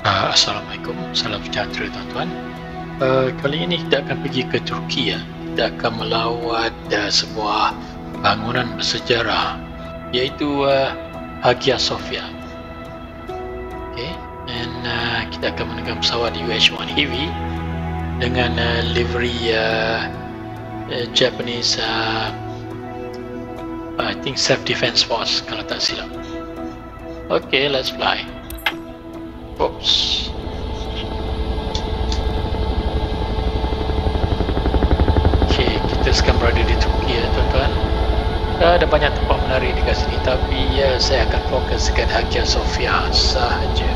Assalamualaikum, salam sejahtera tuan-tuan. Kali ini kita akan pergi ke Turki ya. Kita akan melawat sebuah bangunan bersejarah, iaitu Hagia Sophia. Okay. Dan kita akan menekan pesawat UH-1 Heavy dengan livery Japanese I think Self-Defense Force kalau tak silap. Okay, let's fly. Oops. Okay, kita sekarang berada di Turki ya tuan-tuan. Ada banyak tempat menarik di sini, tapi saya akan fokuskan Hagia Sophia sahaja.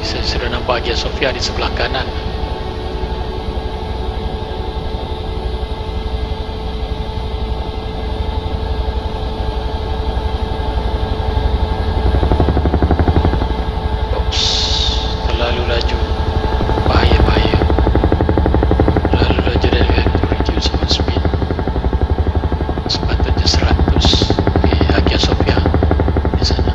Saya sudah nampak Hagia Sophia di sebelah kanan. Oops, terlalu laju. Bahaya. Terlalu laju dan we have to reduce our speed. Sepatutnya 100. Okay, Hagia Sophia di sana.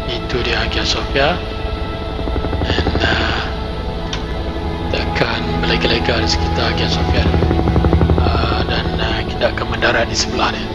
Itu dia Hagia Sophia, dan kita akan berlega-lega di sekitar Hagia Sophia dulu, dan kita akan mendarat di sebelah dia.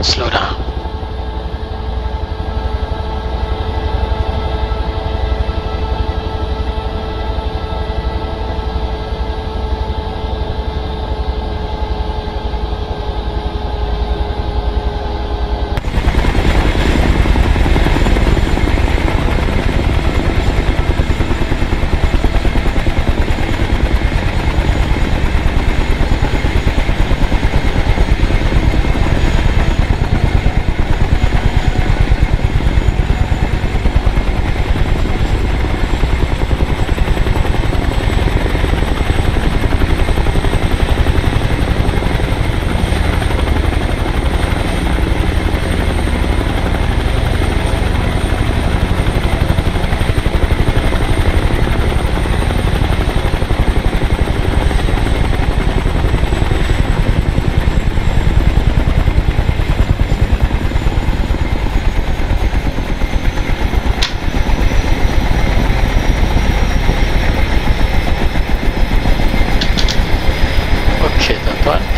Slow down.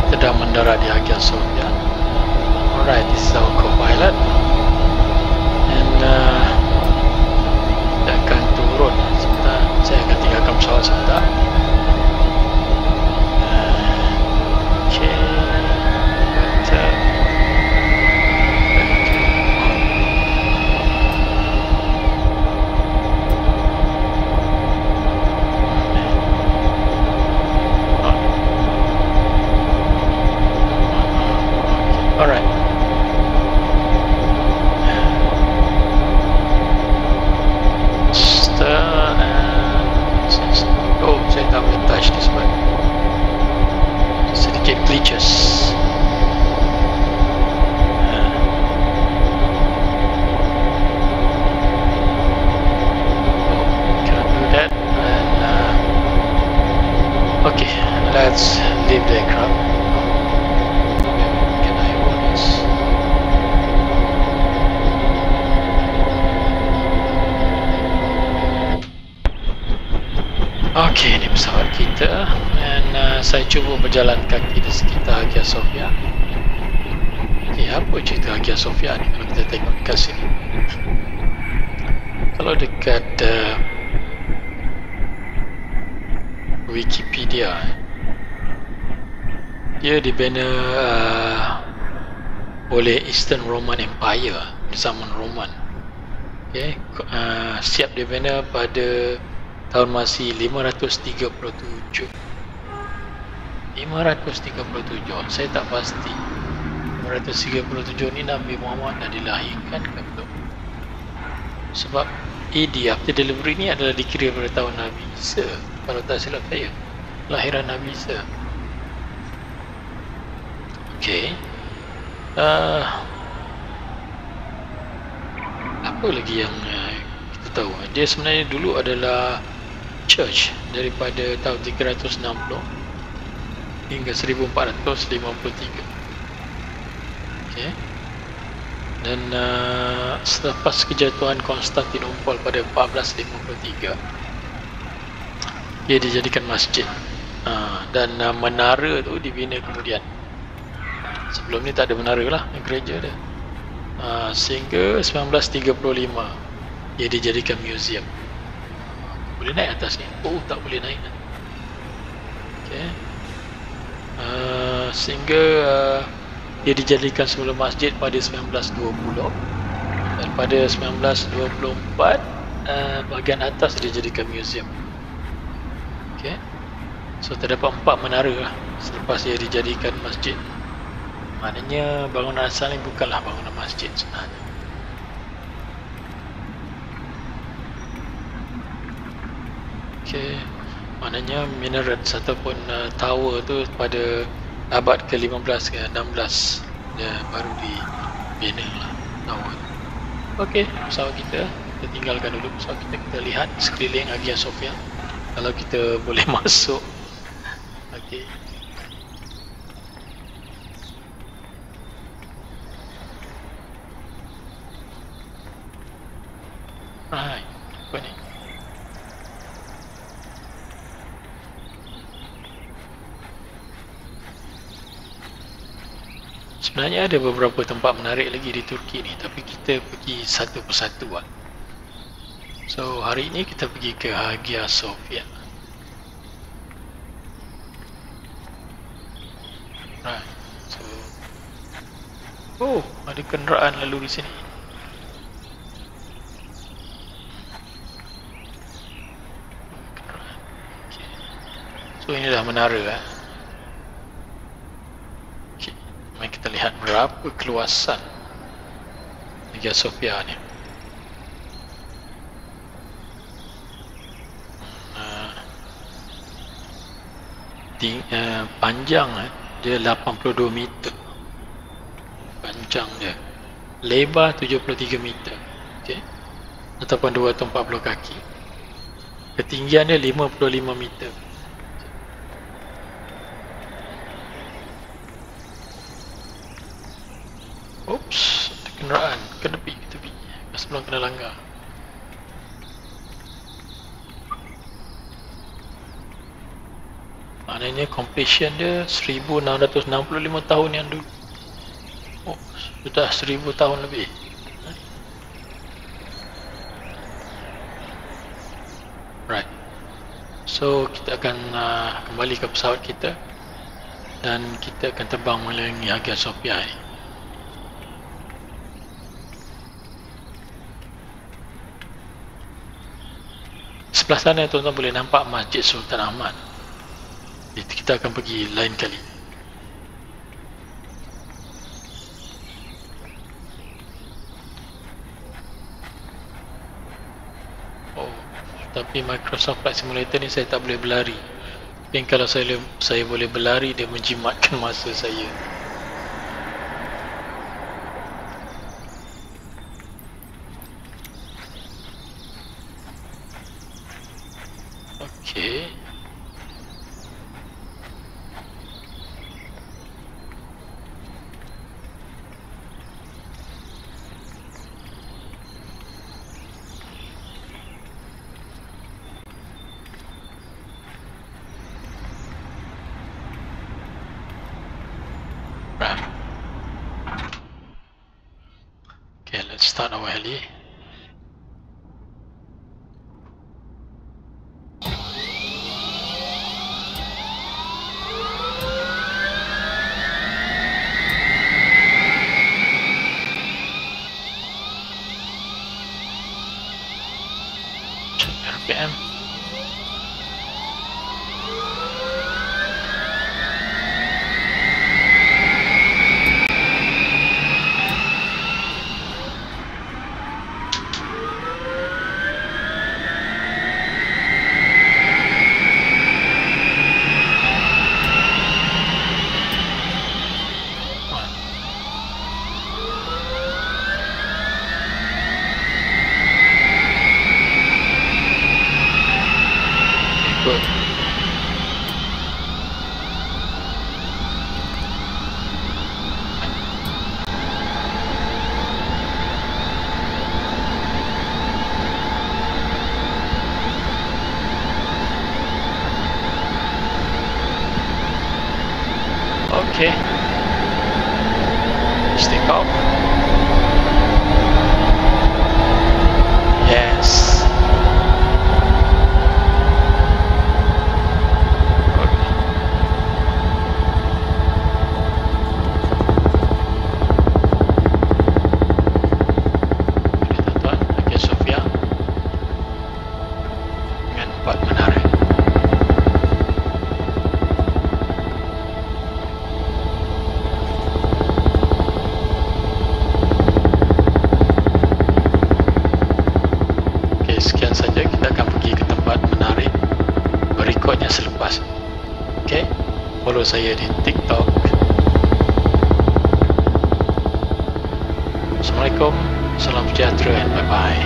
Kita dah mendarat di Hagia Sophia. Alright, this is our co-pilot, and kita akan turun sebentar. Saya akan tinggalkan pesawat sebentar. Okay, pesawat kita dan saya cuba berjalan kaki di sekitar Hagia Sophia. Okay, apa cerita Hagia Sophia ni kalau kita tengok dekat sini? Kalau dekat Wikipedia, dia dibina oleh Eastern Roman Empire, zaman Roman. Okay. Siap dibina pada tahun masih 537. 537, saya tak pasti 537 ni Nabi Muhammad dah dilahirkan ke belum, sebab AD, after delivery ni adalah dikira pada tahun Nabi Isa, kalau tak silap saya, lahiran Nabi Isa. Okay. Apa lagi yang kita tahu? Dia sebenarnya dulu adalah church daripada tahun 360 hingga 1453. Okay. Dan selepas kejatuhan Konstantinopel pada 1453, dia dijadikan masjid, dan menara tu dibina kemudian. Sebelum ni tak ada menara lah, gereja dia. Sehingga 1935 dia dijadikan museum. Boleh naik atas ni? Oh, tak boleh naik. Okay. Sehingga dia dijadikan semula masjid pada 1920, dan pada 1924 bahagian atas dia dijadikan museum. Okay. So terdapat 4 menara lah selepas dia dijadikan masjid. Maknanya bangunan asal ni bukanlah bangunan masjid sebenarnya. Okay. Maknanya minaret ataupun tower tu pada abad ke-15 ke 16 dia baru dibina lah tower. Okay, pesawat kita tinggalkan dulu pesawat kita. Kita lihat sekeliling Hagia Sophia kalau kita boleh masuk. Okay. Right, apa ni? Sebenarnya ada beberapa tempat menarik lagi di Turki ni, tapi kita pergi satu persatu lah. So hari ini kita pergi ke Hagia Sophia. Right. So, oh, ada kenderaan lalu di sini. So inilah menara. Okay. Mari kita lihat berapa keluasan Hagia Sophia ni. Panjang dia 82 meter. Panjang dia. Lebar 73 meter. Okay. Ataupun 240 kaki. Ketinggian dia 55 meter. Oops, ada kenderaan ke tepi, sebelum kena langgar. Maknanya completion dia 1665 tahun yang dulu. Oh, sudah 1000 tahun lebih. Right. So kita akan kembali ke pesawat kita dan kita akan terbang melalui Hagia Sophia ni. Sebelah sana tuan-tuan boleh nampak Masjid Sultan Ahmad. Kita akan pergi lain kali. Oh, tapi Microsoft Flight Simulator ni saya tak boleh berlari. Dan kalau saya boleh berlari, dia menjimatkan masa saya. Okay. start our heli. Check RPM. Good. Okay. Stick up. Yes. Sekian saja, kita akan pergi ke tempat menarik berikutnya selepas. Okay, follow saya di TikTok. Assalamualaikum, salam sejahtera, and bye bye.